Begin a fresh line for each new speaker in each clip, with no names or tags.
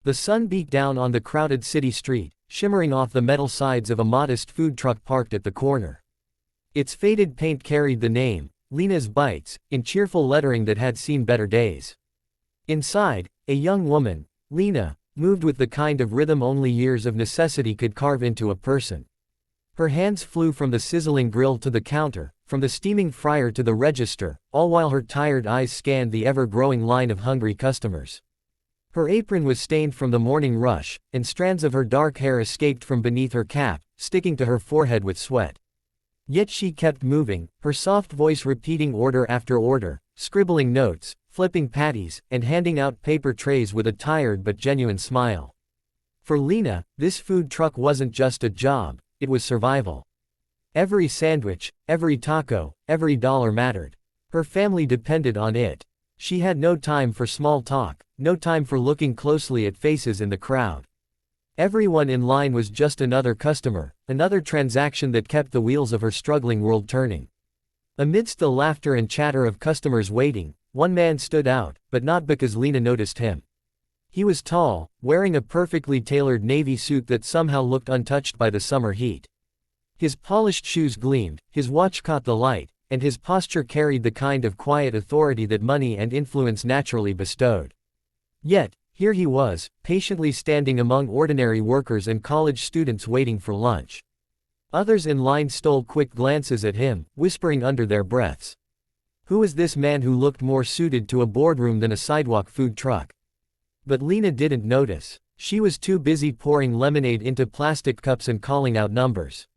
The sun beat down on the crowded city street, shimmering off the metal sides of a modest food truck parked at the corner. Its faded paint carried the name, Lena's Bites, in cheerful lettering that had seen better days. Inside, a young woman, Lena, moved with the kind of rhythm only years of necessity could carve into a person. Her hands flew from the sizzling grill to the counter, from the steaming fryer to the register, all while her tired eyes scanned the ever-growing line of hungry customers. Her apron was stained from the morning rush, and strands of her dark hair escaped from beneath her cap, sticking to her forehead with sweat. Yet she kept moving, her soft voice repeating order after order, scribbling notes, flipping patties, and handing out paper trays with a tired but genuine smile. For Lena, this food truck wasn't just a job, it was survival. Every sandwich, every taco, every dollar mattered. Her family depended on it. She had no time for small talk, no time for looking closely at faces in the crowd. Everyone in line was just another customer, another transaction that kept the wheels of her struggling world turning. Amidst the laughter and chatter of customers waiting, one man stood out, but not because Lena noticed him. He was tall, wearing a perfectly tailored navy suit that somehow looked untouched by the summer heat. His polished shoes gleamed, his watch caught the light, and his posture carried the kind of quiet authority that money and influence naturally bestowed. Yet, here he was, patiently standing among ordinary workers and college students waiting for lunch. Others in line stole quick glances at him, whispering under their breaths. Who was this man who looked more suited to a boardroom than a sidewalk food truck? But Lena didn't notice. She was too busy pouring lemonade into plastic cups and calling out numbers.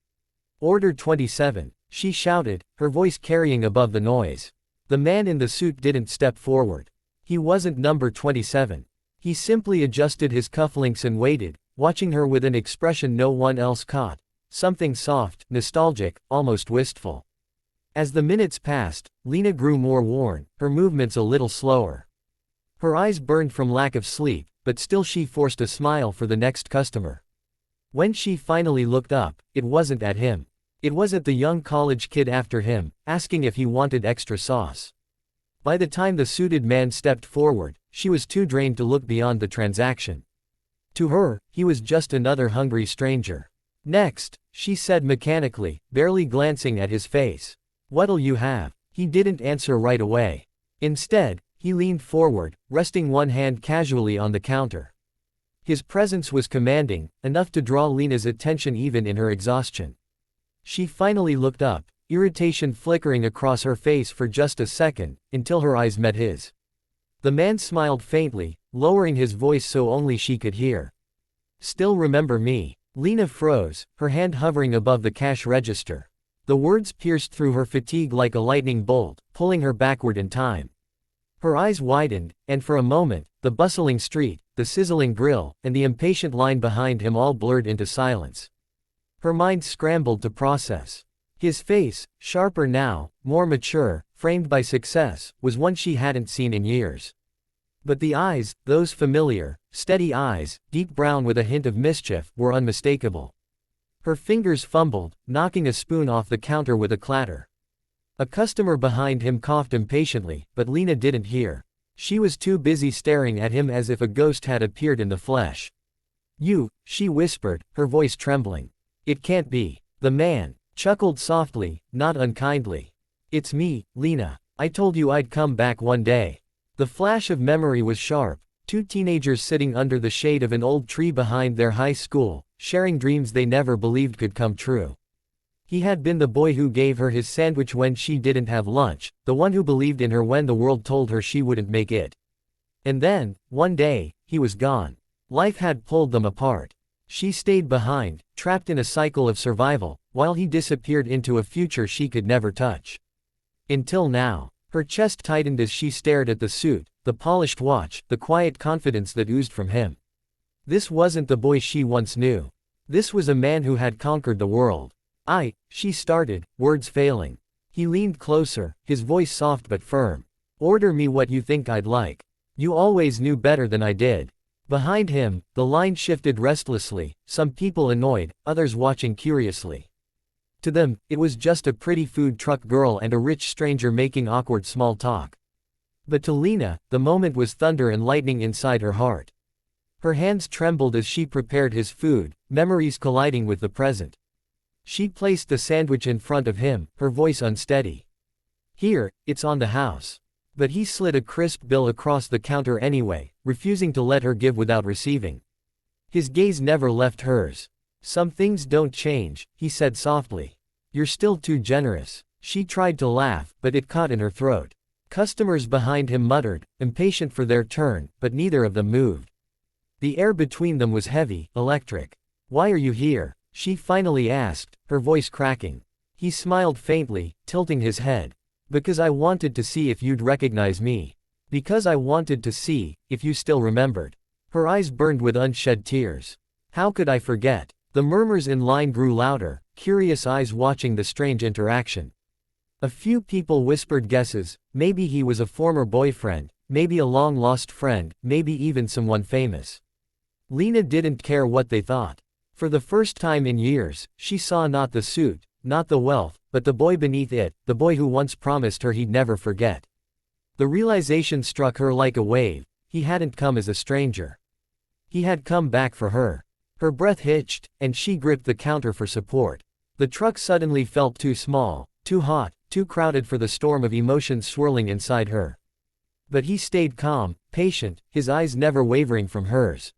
"Order 27, she shouted, her voice carrying above the noise. The man in the suit didn't step forward. He wasn't number 27. He simply adjusted his cufflinks and waited, watching her with an expression no one else caught. Something soft, nostalgic, almost wistful. As the minutes passed, Lena grew more worn, her movements a little slower. Her eyes burned from lack of sleep, but still she forced a smile for the next customer. When she finally looked up, it wasn't at him. It was at the young college kid after him, asking if he wanted extra sauce. By the time the suited man stepped forward, she was too drained to look beyond the transaction. To her, he was just another hungry stranger. "Next," she said mechanically, barely glancing at his face. "What'll you have?" He didn't answer right away. Instead, he leaned forward, resting one hand casually on the counter. His presence was commanding, enough to draw Lena's attention even in her exhaustion. She finally looked up, irritation flickering across her face for just a second, until her eyes met his. The man smiled faintly, lowering his voice so only she could hear. "Still remember me?" Lena froze, her hand hovering above the cash register. The words pierced through her fatigue like a lightning bolt, pulling her backward in time. Her eyes widened, and for a moment, the bustling street, the sizzling grill, and the impatient line behind him all blurred into silence. Her mind scrambled to process. His face, sharper now, more mature, framed by success, was one she hadn't seen in years. But the eyes, those familiar, steady eyes, deep brown with a hint of mischief, were unmistakable. Her fingers fumbled, knocking a spoon off the counter with a clatter. A customer behind him coughed impatiently, but Lena didn't hear. She was too busy staring at him as if a ghost had appeared in the flesh. "You," she whispered, her voice trembling. "It can't be." The man chuckled softly, not unkindly. "It's me, Lena. I told you I'd come back one day." The flash of memory was sharp, two teenagers sitting under the shade of an old tree behind their high school, sharing dreams they never believed could come true. He had been the boy who gave her his sandwich when she didn't have lunch, the one who believed in her when the world told her she wouldn't make it. And then, one day, he was gone. Life had pulled them apart. She stayed behind, trapped in a cycle of survival, while he disappeared into a future she could never touch. Until now. Her chest tightened as she stared at the suit, the polished watch, the quiet confidence that oozed from him. This wasn't the boy she once knew. This was a man who had conquered the world. She started, words failing. He leaned closer, his voice soft but firm. "Order me what you think I'd like. You always knew better than I did." Behind him, the line shifted restlessly, some people annoyed, others watching curiously. To them, it was just a pretty food truck girl and a rich stranger making awkward small talk. But to Lena, the moment was thunder and lightning inside her heart. Her hands trembled as she prepared his food, memories colliding with the present. She placed the sandwich in front of him, her voice unsteady. "Here, it's on the house." But he slid a crisp bill across the counter anyway, refusing to let her give without receiving. His gaze never left hers. "Some things don't change," he said softly. "You're still too generous." She tried to laugh, but it caught in her throat. Customers behind him muttered, impatient for their turn, but neither of them moved. The air between them was heavy, electric. "Why are you here?" she finally asked, her voice cracking. He smiled faintly, tilting his head. "Because I wanted to see if you'd recognize me. Because I wanted to see if you still remembered." Her eyes burned with unshed tears. "How could I forget?" The murmurs in line grew louder, curious eyes watching the strange interaction. A few people whispered guesses. Maybe he was a former boyfriend, maybe a long-lost friend, maybe even someone famous. Lena didn't care what they thought. For the first time in years, she saw not the suit, not the wealth, but the boy beneath it, the boy who once promised her he'd never forget. The realization struck her like a wave. He hadn't come as a stranger. He had come back for her. Her breath hitched, and she gripped the counter for support. The truck suddenly felt too small, too hot, too crowded for the storm of emotions swirling inside her. But he stayed calm, patient, his eyes never wavering from hers.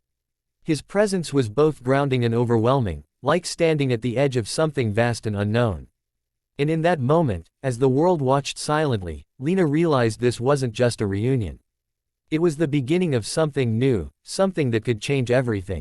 His presence was both grounding and overwhelming, like standing at the edge of something vast and unknown. And in that moment, as the world watched silently, Lena realized this wasn't just a reunion. It was the beginning of something new, something that could change everything.